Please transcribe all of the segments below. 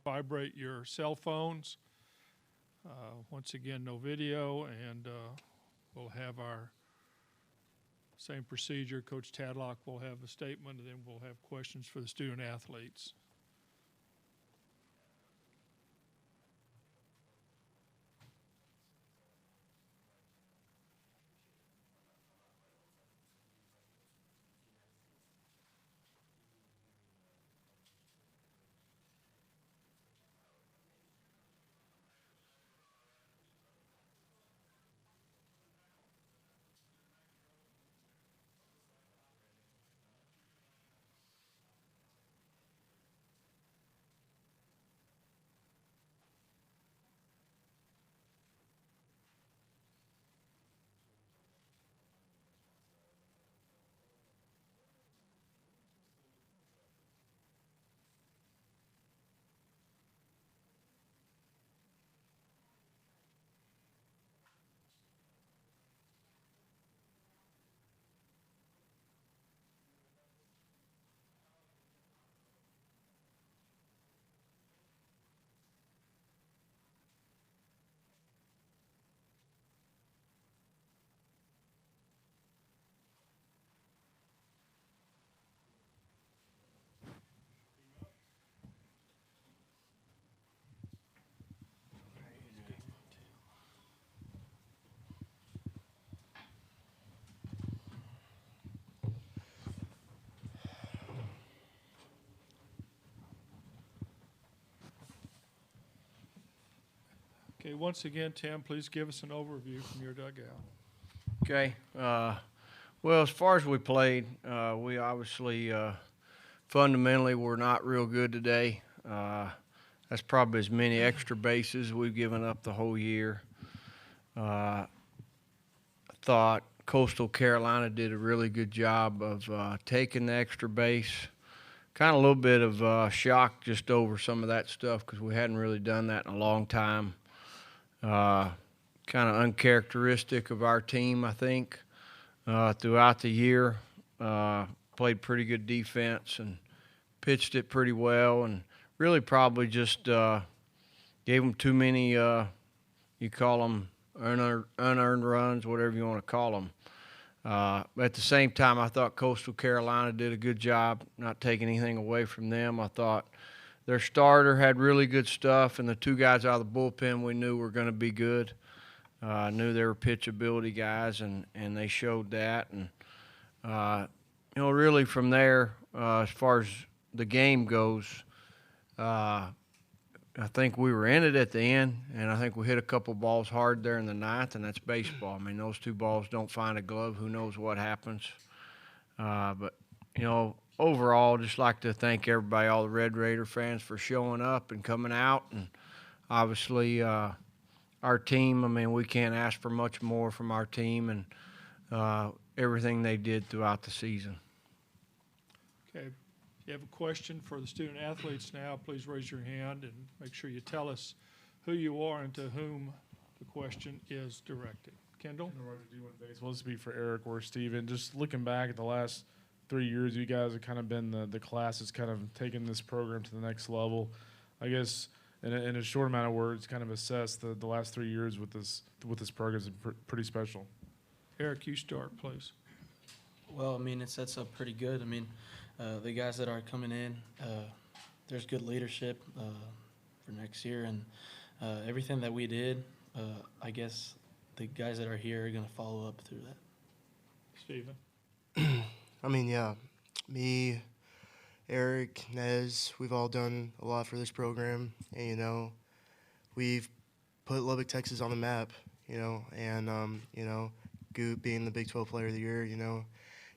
vibrate your cell phones. Once again, no video, and we'll have our same procedure. Coach Tadlock will have a statement, and then we'll have questions for the student athletes. Okay, once again, Tim, please give us an overview from your dugout. Okay. Well, as far as we played, we obviously fundamentally were not real good today. That's probably as many extra bases we've given up the whole year. I thought Coastal Carolina did a really good job of taking the extra base. Kind of a little bit of shock just over some of that stuff because we hadn't really done that in a long time. Kind of uncharacteristic of our team, I think, throughout the year. Played pretty good defense and pitched it pretty well, and really probably just gave them too many, you call them unearned runs, whatever you want to call them. But at the same time, I thought Coastal Carolina did a good job, not taking anything away from them. I thought their starter had really good stuff, and the two guys out of the bullpen we knew were going to be good. I knew they were pitchability guys, and they showed that. And, really from there, as far as the game goes, I think we were in it at the end, and I think we hit a couple balls hard there in the ninth, and that's baseball. I mean, those two balls don't find a glove. Who knows what happens? But, overall, just like to thank everybody, all the Red Raider fans, for showing up and coming out. And obviously, our team, I mean, we can't ask for much more from our team and everything they did throughout the season. Okay, if you have a question for the student athletes now, please raise your hand and make sure you tell us who you are and to whom the question is directed. Kendall? Baseball. This would be for Eric or Steven. Just looking back at the last 3 years, you guys have kind of been the class that's kind of taken this program to the next level. I guess in a short amount of words, kind of assess the last 3 years with this program is pretty special. Eric, you start, please. Well, I mean, it sets up pretty good. I mean, the guys that are coming in, there's good leadership for next year, and everything that we did, I guess the guys that are here are going to follow up through that. Steven? I mean, yeah, me, Eric, Nez, we've all done a lot for this program, and, we've put Lubbock, Texas on the map, and, Goot being the Big 12 Player of the Year,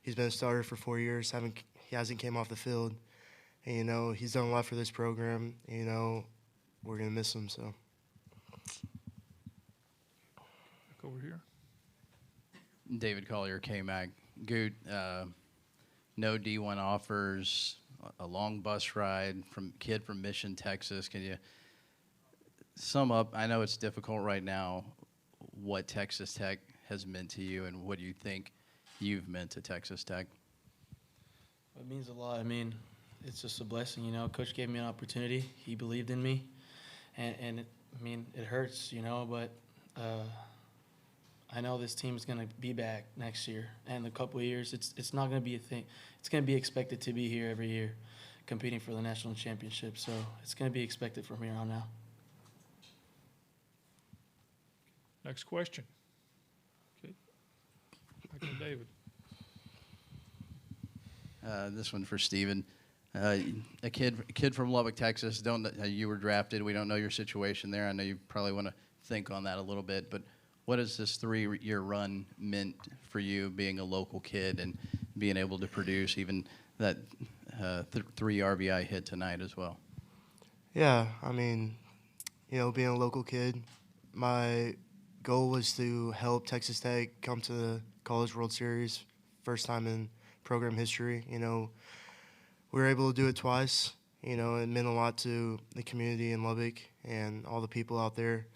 he's been a starter for 4 years, he hasn't came off the field, and, he's done a lot for this program, we're going to miss him, so. Back over here. David Collier, K-Mag. Goot, no D1 offers, a long bus ride from Mission, Texas. Can you sum up? I know it's difficult right now, what Texas Tech has meant to you, and what do you think you've meant to Texas Tech? It means a lot. I mean, it's just a blessing, you know. Coach gave me an opportunity. He believed in me, and it hurts, you know, but I know this team is going to be back next year, and a couple of years. It's not going to be a thing. It's going to be expected to be here every year, competing for the national championship. So it's going to be expected from here on out. Next question. Okay. Back to David. This one for Steven. A kid from Lubbock, Texas. You were drafted. We don't know your situation there. I know you probably want to think on that a little bit, but what has this 3-year run meant for you, being a local kid and being able to produce even that 3 RBI hit tonight as well? Yeah, I mean, you know, being a local kid, my goal was to help Texas Tech come to the College World Series, first time in program history. You know, we were able to do it twice. You know, it meant a lot to the community in Lubbock and all the people out there.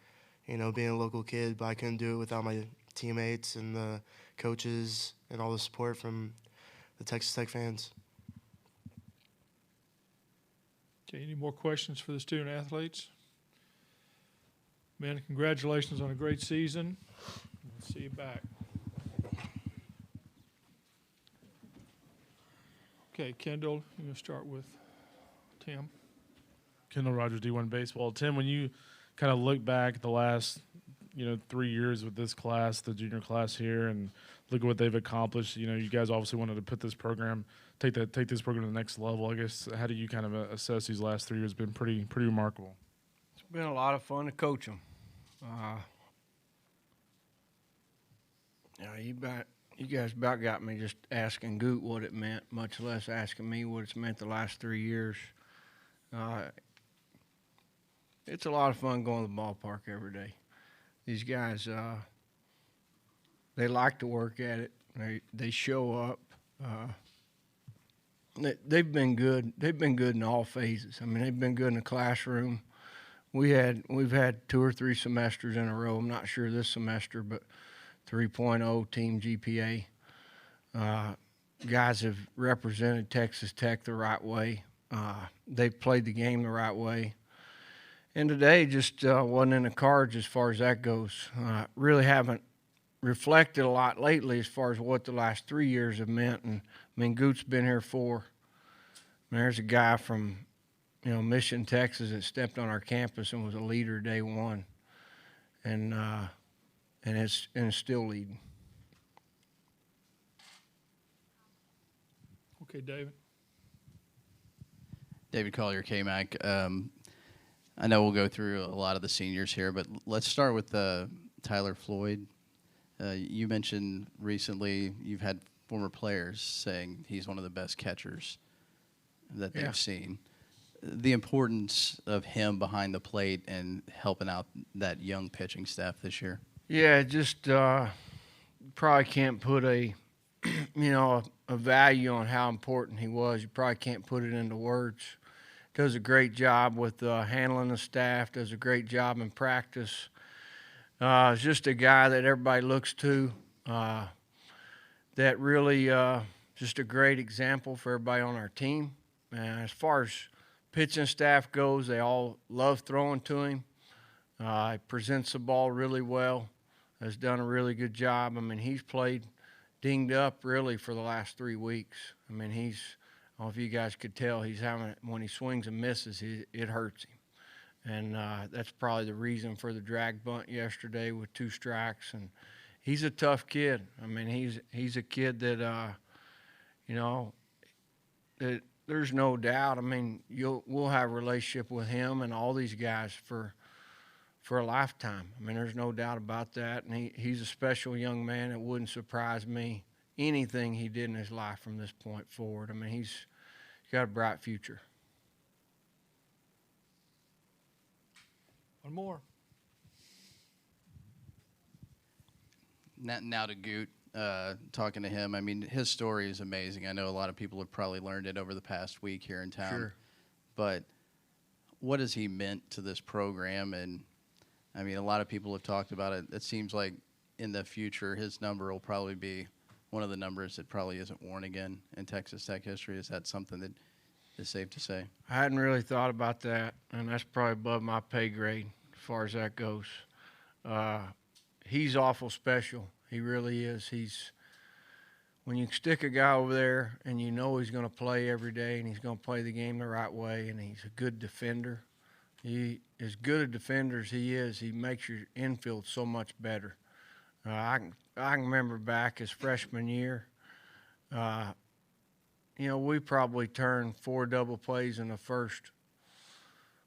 You know, being a local kid, but I couldn't do it without my teammates and the coaches and all the support from the Texas Tech fans. Okay, any more questions for the student athletes? Man, congratulations on a great season. We'll see you back. Okay, Kendall, you're going to start with Tim. Kendall Rogers, D1 Baseball. Tim, when you kind of look back at the last, 3 years with this class, the junior class here, and look at what they've accomplished. You know, you guys obviously wanted to put this program, take this program to the next level. I guess, how do you kind of assess these last 3 years? Been pretty remarkable. It's been a lot of fun to coach them. You guys about got me just asking Goot what it meant, much less asking me what it's meant the last 3 years. It's a lot of fun going to the ballpark every day. These guys, they like to work at it. They show up. They've been good. They've been good in all phases. I mean, they've been good in the classroom. We've had 2 or 3 semesters in a row. I'm not sure this semester, but 3.0 team GPA. Guys have represented Texas Tech the right way. They've played the game the right way. And today just wasn't in the cards as far as that goes. Really haven't reflected a lot lately as far as what the last 3 years have meant. And I mean, Goot's been here 4. There's a guy from, Mission, Texas that stepped on our campus and was a leader day one. And it's still leading. Okay, David. David Collier, K-Mac. I know we'll go through a lot of the seniors here, but let's start with Tyler Floyd. You mentioned recently you've had former players saying he's one of the best catchers that they've seen. The importance of him behind the plate and helping out that young pitching staff this year. Yeah, just probably can't put a value on how important he was. You probably can't put it into words. Does a great job with handling the staff, does a great job in practice. Is just a guy that everybody looks to, that really just a great example for everybody on our team. As far as pitching staff goes, they all love throwing to him. He presents the ball really well, has done a really good job. I mean, he's played dinged up really for the last 3 weeks. I mean, I don't know if you guys could tell, when he swings and misses, it hurts him. And that's probably the reason for the drag bunt yesterday with 2 strikes. And he's a tough kid. I mean, he's a kid that, that there's no doubt. I mean, we'll have a relationship with him and all these guys for a lifetime. I mean, there's no doubt about that. And he's a special young man. It wouldn't surprise me anything he did in his life from this point forward. I mean, he's got a bright future. One more. Now to Goot, talking to him, I mean, his story is amazing. I know a lot of people have probably learned it over the past week here in town. Sure. But what has he meant to this program? And, I mean, a lot of people have talked about it. It seems like in the future his number will probably be one of the numbers that probably isn't worn again in Texas Tech history. Is that something that is safe to say. I hadn't really thought about that, and that's probably above my pay grade as far as that goes. He's awful special. He really is. When you stick a guy over there and you know he's going to play every day and he's going to play the game the right way and he's a good defender, as good a defender as he is, he makes your infield so much better. I can remember back his freshman year, we probably turned 4 double plays in the first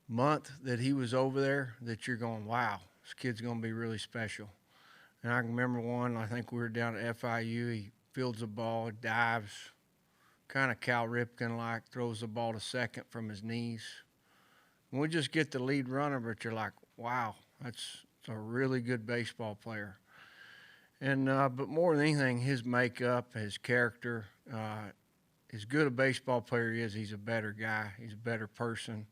month that he was over there that you're going, wow, this kid's going to be really special. And I can remember one, I think we were down at FIU, he fields the ball, dives, kind of Cal Ripken-like, throws the ball to second from his knees. And we just get the lead runner, but you're like, wow, that's a really good baseball player. And but more than anything, his makeup, his character, as good a baseball player he is, he's a better guy. He's a better person.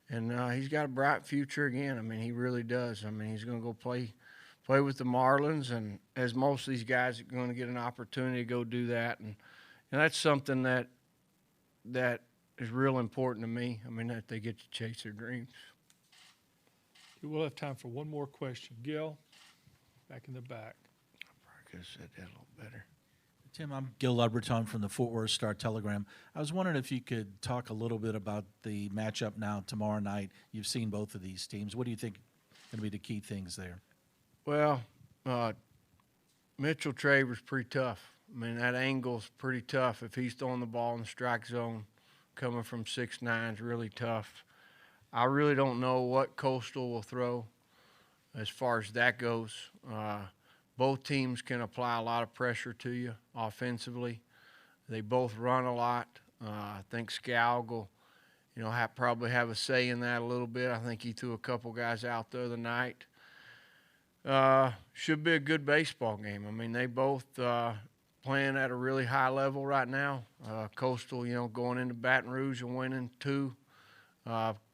And he's got a bright future again. I mean, he really does. I mean, he's going to go play with the Marlins, and as most of these guys are going to get an opportunity to go do that. And that's something that is real important to me. I mean, that they get to chase their dreams. We'll have time for one more question. Gil, back in the back. I could have said that a little better. Tim, I'm Gil Leberton from the Fort Worth Star-Telegram. I was wondering if you could talk a little bit about the matchup now tomorrow night. You've seen both of these teams. What do you think are going to be the key things there? Well, Mitchell Traver's pretty tough. I mean, that angle's pretty tough. If he's throwing the ball in the strike zone, coming from 6'9" is really tough. I really don't know what Coastal will throw as far as that goes. Both teams can apply a lot of pressure to you offensively. They both run a lot. I think Scoug will, probably have a say in that a little bit. I think he threw a couple guys out the other night. Should be a good baseball game. I mean, they both playing at a really high level right now. Coastal, going into Baton Rouge and winning 2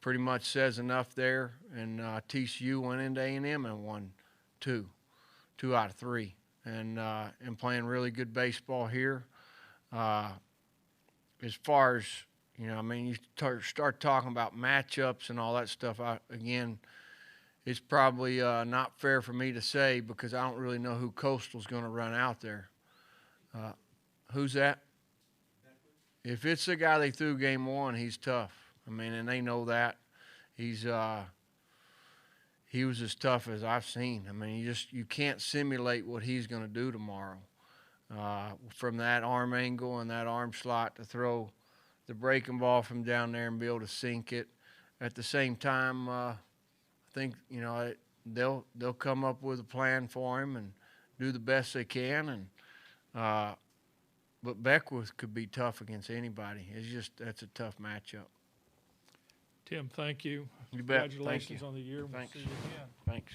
pretty much says enough there. And TCU went into A&M and won 2 out of 3, and playing really good baseball here. As far as you start talking about matchups and all that stuff. It's probably not fair for me to say because I don't really know who Coastal's going to run out there. Who's that? If it's the guy they threw game 1, he's tough. I mean, and they know that. He was as tough as I've seen. I mean, you can't simulate what he's going to do tomorrow. From that arm angle and that arm slot to throw the breaking ball from down there and be able to sink it. At the same time, I think they'll come up with a plan for him and do the best they can. And but Beckwith could be tough against anybody. That's a tough matchup. Tim, thank you. You bet. Congratulations Thank you. on the year. We'll Thanks. see you again. Thanks.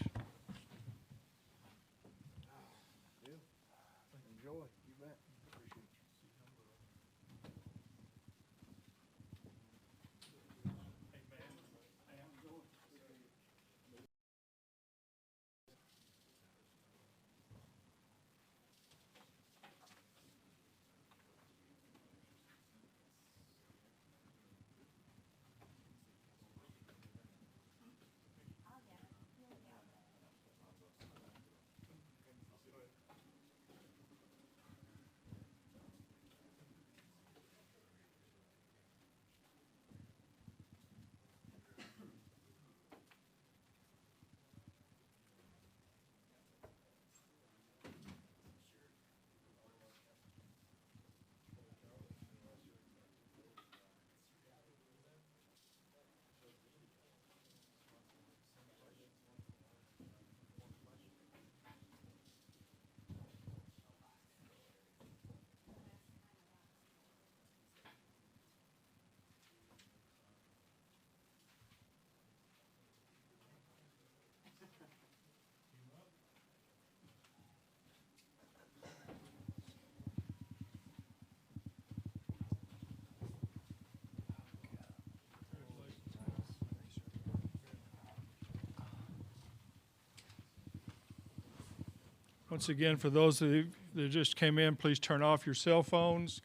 Once again, for those of you that just came in, please turn off your cell phones.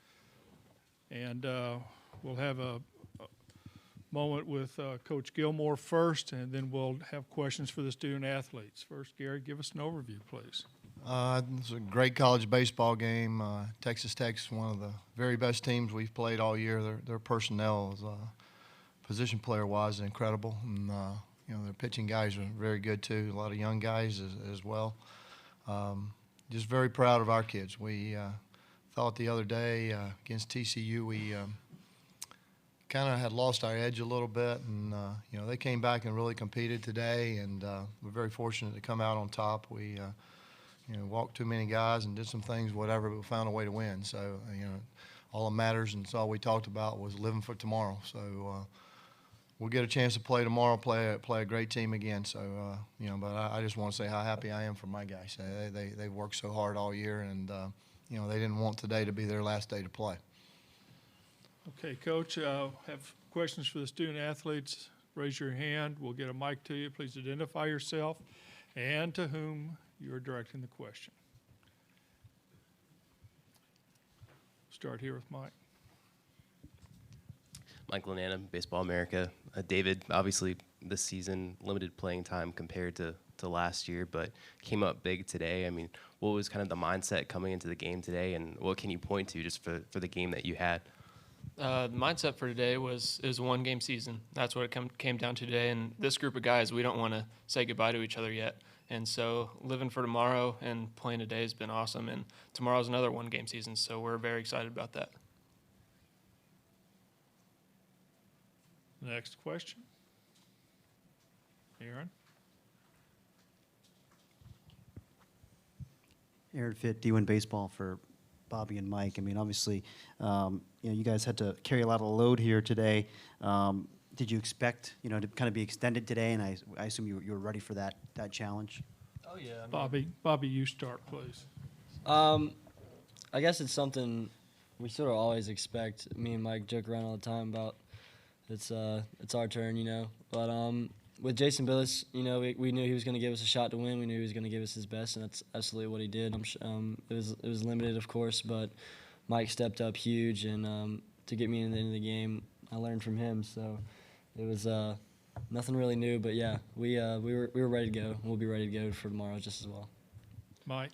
And we'll have a moment with Coach Gilmore first, and then we'll have questions for the student athletes. First, Gary, give us an overview, please. It's a great college baseball game. Texas Tech's one of the very best teams we've played all year. Their personnel is position player-wise incredible, and their pitching guys are very good too. A lot of young guys as well. Just very proud of our kids. We thought the other day against TCU we kind of had lost our edge a little bit, and they came back and really competed today, and we're very fortunate to come out on top. We walked too many guys and did some things, whatever, but we found a way to win. So all that matters, and it's all we talked about was living for tomorrow. So we'll get a chance to play tomorrow, play a great team again. So but I just want to say how happy I am for my guys. They worked so hard all year, and they didn't want today to be their last day to play. Okay, Coach, have questions for the student athletes. Raise your hand. We'll get a mic to you. Please identify yourself and to whom you're directing the question. Start here with Mike. Mike Lanana, Baseball America. David, obviously this season, limited playing time compared to last year, but came up big today. I mean, what was kind of the mindset coming into the game today, and what can you point to just for the game that you had? The mindset for today was a one-game season. That's what it came down to today. And this group of guys, we don't want to say goodbye to each other yet. And so living for tomorrow and playing today has been awesome. And tomorrow's another one-game season, so we're very excited about that. Next question. Aaron. Aaron Fitt, D1 Baseball for Bobby and Mike. I mean, obviously, you guys had to carry a lot of load here today. Did you expect, to kind of be extended today? And I assume you were ready for that challenge. Oh yeah, Bobby, you start, please. I guess it's something we sort of always expect. Me and Mike joke around all the time about it's our turn, But with Jason Billis, we knew he was going to give us a shot to win. We knew he was going to give us his best, and that's absolutely what he did. It was limited, of course, but Mike stepped up huge, and to get me in the end of the game, I learned from him. So it was nothing really new, but yeah, we were ready to go. We'll be ready to go for tomorrow just as well. Mike.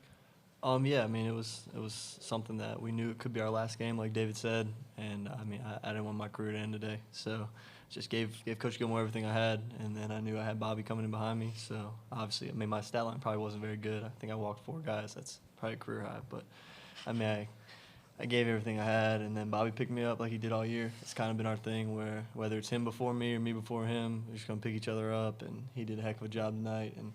Yeah, I mean, it was something that we knew it could be our last game, like David said, and I mean, I didn't want my career to end today, so just gave Coach Gilmore everything I had, and then I knew I had Bobby coming in behind me, so obviously, I mean, my stat line probably wasn't very good. I think I walked 4 guys. That's probably a career high, but I mean, I gave everything I had, and then Bobby picked me up like he did all year. It's kind of been our thing where whether it's him before me or me before him, we're just going to pick each other up, and he did a heck of a job tonight. And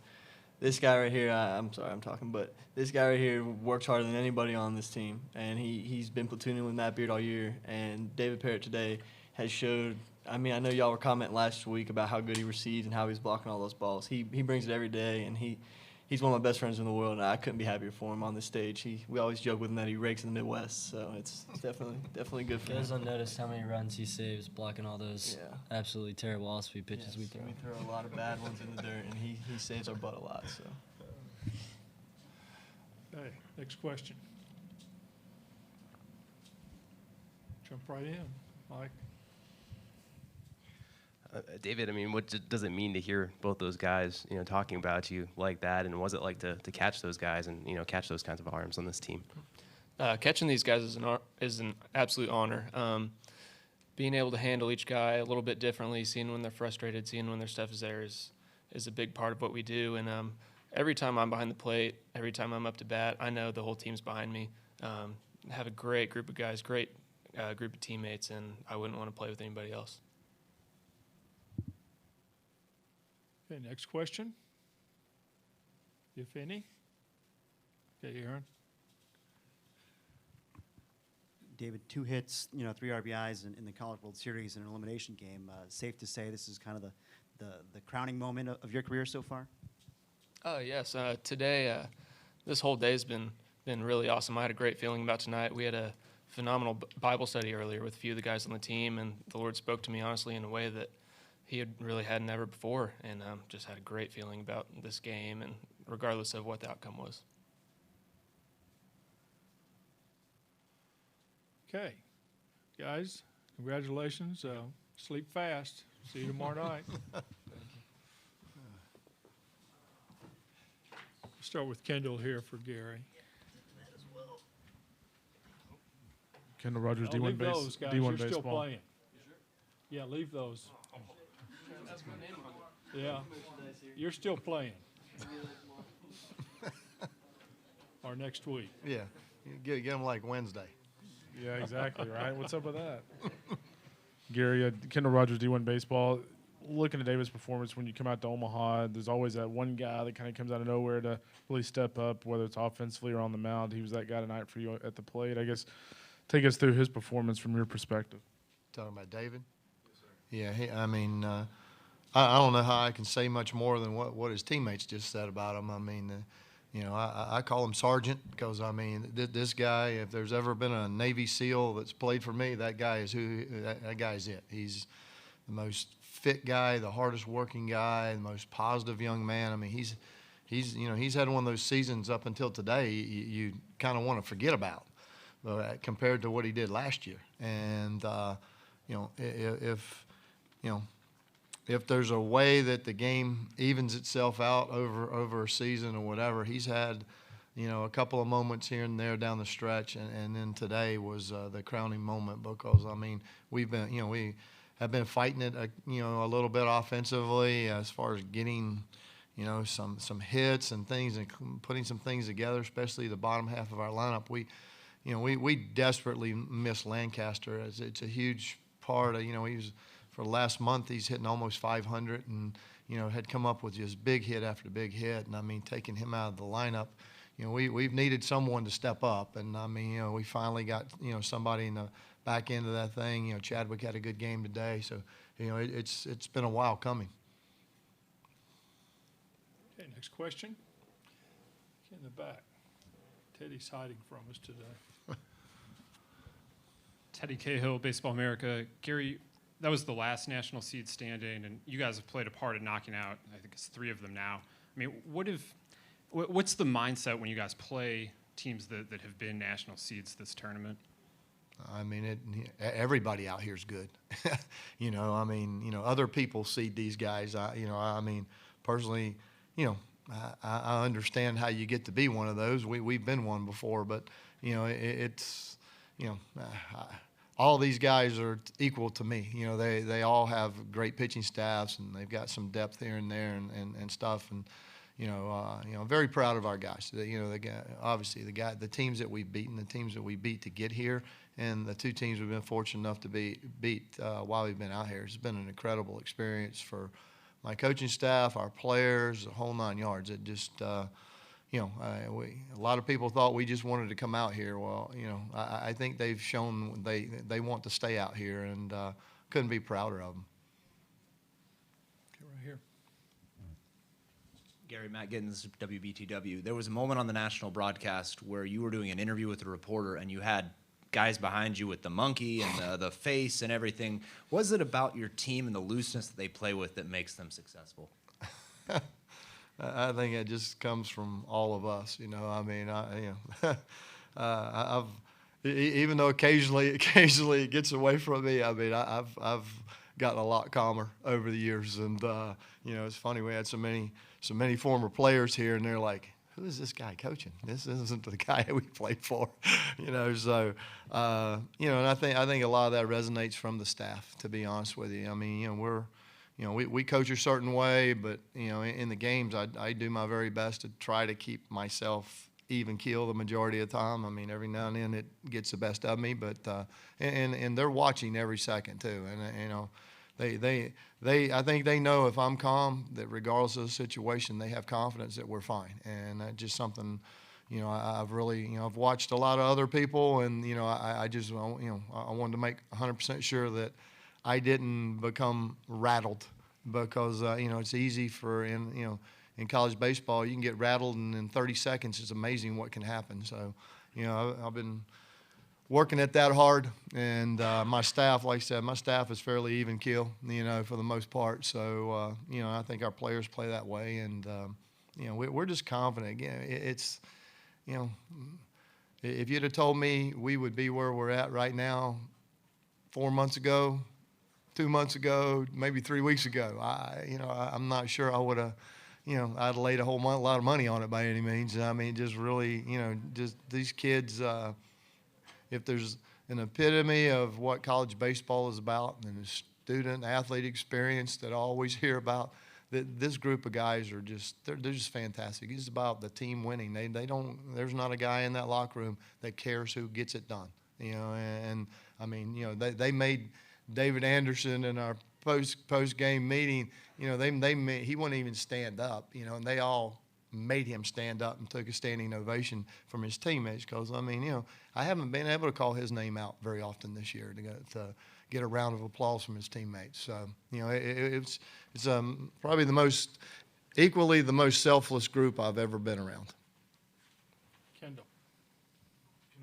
this guy right here, I'm sorry I'm talking, but this guy right here works harder than anybody on this team, and he's been platooning with Matt Beard all year, and David Parrott today has showed. I mean, I know y'all were commenting last week about how good he receives and how he's blocking all those balls. He brings it every day, and he's one of my best friends in the world, and I couldn't be happier for him on this stage. We always joke with him that he rakes in the Midwest, so it's definitely good for him. You guys unnoticed how many runs he saves blocking all those absolutely terrible off-speed pitches we throw. We throw a lot of bad ones in the dirt, and he saves our butt a lot. So. Okay, next question. Jump right in, Mike. David, I mean, what does it mean to hear both those guys, talking about you like that? And what was it like to catch those guys and, catch those kinds of arms on this team? Catching these guys is an absolute honor. Being able to handle each guy a little bit differently, seeing when they're frustrated, seeing when their stuff is there is a big part of what we do. And every time I'm behind the plate, every time I'm up to bat, I know the whole team's behind me. Have a great group of guys, great group of teammates, and I wouldn't want to play with anybody else. Okay, next question, if any. Okay, Aaron. David, 2 hits, 3 RBIs in the College World Series in an elimination game. Safe to say this is kind of the crowning moment of your career so far? Yes. Today, this whole day has been really awesome. I had a great feeling about tonight. We had a phenomenal Bible study earlier with a few of the guys on the team, and the Lord spoke to me honestly in a way that he had never before, and just had a great feeling about this game, and regardless of what the outcome was. Okay, guys, congratulations. Sleep fast. See you tomorrow night. Start with Kendall here for Gary. Kendall Rogers, Oh, leave those, guys. You're baseball. still playing. Yeah, leave those. Yeah, you're still playing. Or next week. Yeah, get them like Wednesday. Yeah, exactly, right? What's up with that? Gary, Kendall Rogers, D1 Baseball. Looking at Davis' performance when you come out to Omaha, there's always that one guy that kind of comes out of nowhere to really step up, whether it's offensively or on the mound. He was that guy tonight for you at the plate. I guess take us through his performance from your perspective. Talking about David? Yes, sir. Yeah, I don't know how I can say much more than what his teammates just said about him. I call him Sergeant because, this guy, if there's ever been a Navy SEAL that's played for me, that guy is that guy is it. He's the most fit guy, the hardest working guy, the most positive young man. He's had one of those seasons up until today you kind of want to forget about compared to what he did last year. And, if there's a way that the game evens itself out over a season or whatever, he's had, a couple of moments here and there down the stretch, and then today was the crowning moment because we have been fighting it a little bit offensively as far as getting some hits and things and putting some things together, especially the bottom half of our lineup. We desperately miss Lancaster. It's a huge part of, he was, for the last month, he's hitting almost 500 and, had come up with just big hit after big hit. And, taking him out of the lineup, we've needed someone to step up. And, we finally got, somebody in the back end of that thing. Chadwick had a good game today. So, it's been a while coming. Okay, next question. In the back. Teddy's hiding from us today. Teddy Cahill, Baseball America. Gary, that was the last national seed standing, and you guys have played a part in knocking out, I think it's 3 of them now. What's the mindset when you guys play teams that have been national seeds this tournament? Everybody out here is good. Other people seed these guys. Personally, I understand how you get to be one of those. We've been one before, but, all these guys are equal to me. They all have great pitching staffs, and they've got some depth here and there and stuff. And, I'm very proud of our guys. Obviously, the teams that we've beaten, the teams that we beat to get here, and the 2 teams we've been fortunate enough to beat while we've been out here. It's been an incredible experience for my coaching staff, our players, the whole 9 yards. It just, a lot of people thought we just wanted to come out here. Well, I think they've shown they want to stay out here, and couldn't be prouder of them. Okay, right here. Gary, Matt Gittins, WBTW. There was a moment on the national broadcast where you were doing an interview with a reporter, and you had guys behind you with the monkey and the face and everything. What is it about your team and the looseness that they play with that makes them successful? I think it just comes from all of us. Even though occasionally it gets away from me. I've gotten a lot calmer over the years, and it's funny, we had so many former players here, and they're like, who is this guy coaching? This isn't the guy we played for, So, and I think a lot of that resonates from the staff. To be honest with you, we coach a certain way, but in the games, I do my very best to try to keep myself even keel the majority of the time. Every now and then it gets the best of me, but and they're watching every second too, and I think they know if I'm calm, that regardless of the situation, they have confidence that we're fine. And that's just something, I've really, I've watched a lot of other people, and, I just, I wanted to make 100% sure that I didn't become rattled because, it's easy for, in college baseball, you can get rattled, and in 30 seconds, it's amazing what can happen. So, I've been working at that hard, and my staff, like I said, my staff is fairly even keel, for the most part. So, I think our players play that way, and, we're just confident. Again, it's, if you'd have told me we would be where we're at right now 4 months ago, 2 months ago, maybe 3 weeks ago. I'm not sure I would have, I'd laid a lot of money on it by any means. I mean, just really, just these kids, if there's an epitome of what college baseball is about and the student athlete experience that I always hear about, that this group of guys are just, they're just fantastic. It's about the team winning. They don't, there's not a guy in that locker room that cares who gets it done, and I mean, they made David Anderson in our post game meeting, he wouldn't even stand up, and they all made him stand up and took a standing ovation from his teammates. Because I mean, I haven't been able to call his name out very often this year to get a round of applause from his teammates. So it's probably equally the most selfless group I've ever been around. Kendall.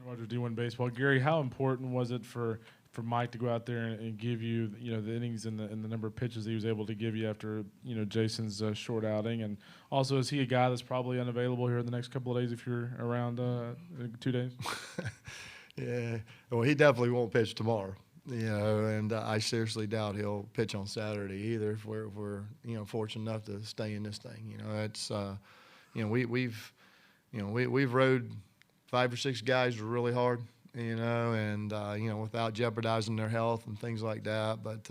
Roger, D1 Baseball. Gary, how important was it for Mike to go out there and give you, the innings and the number of pitches he was able to give you after, Jason's short outing? And also, is he a guy that's probably unavailable here in the next couple of days if you're around 2 days? Yeah, well, he definitely won't pitch tomorrow, and I seriously doubt he'll pitch on Saturday either if we're fortunate enough to stay in this thing. It's we've rode 5 or 6 guys really hard, and without jeopardizing their health and things like that. But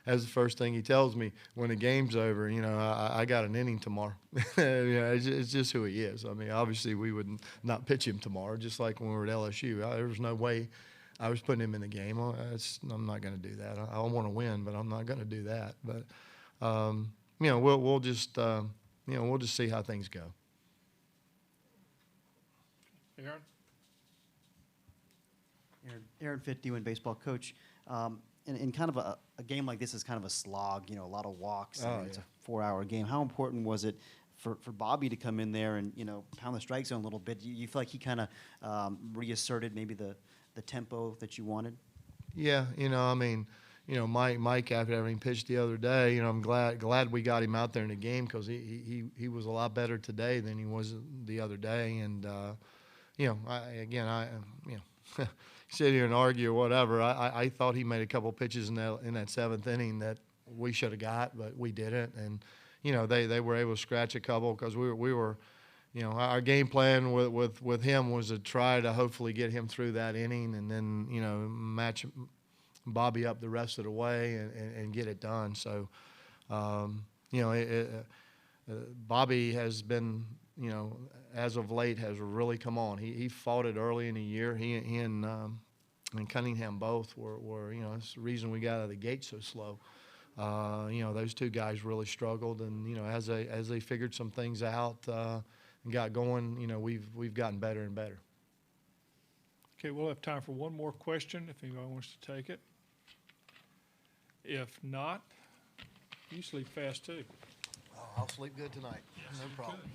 as the first thing he tells me when the game's over, I got an inning tomorrow. It's just who he is. I mean, obviously we would not pitch him tomorrow, just like when we were at LSU. There was no way I was putting him in the game. I'm not going to do that. I want to win, but I'm not going to do that. But we'll just see how things go. Aaron Fitt, D1 Baseball coach. In kind of a game like this is kind of a slog, a lot of walks. It's a 4-hour game. How important was it for Bobby to come in there and, pound the strike zone a little bit? You feel like he kind of reasserted maybe the tempo that you wanted? Yeah, Mike after having pitched the other day, I'm glad we got him out there in the game because he was a lot better today than he was the other day. And, sit here and argue or whatever. I thought he made a couple pitches in that 7th inning that we should have got, but we didn't. And they were able to scratch a couple because we were, our game plan with him was to try to hopefully get him through that inning and then match Bobby up the rest of the way and get it done. So Bobby has been, as of late, has really come on. He fought it early in the year. He and Cunningham both were that's the reason we got out of the gate so slow. Those 2 guys really struggled, and as they figured some things out and got going, we've gotten better and better. Okay, we'll have time for one more question if anybody wants to take it. If not, you sleep fast too. I'll sleep good tonight. No problem. Good.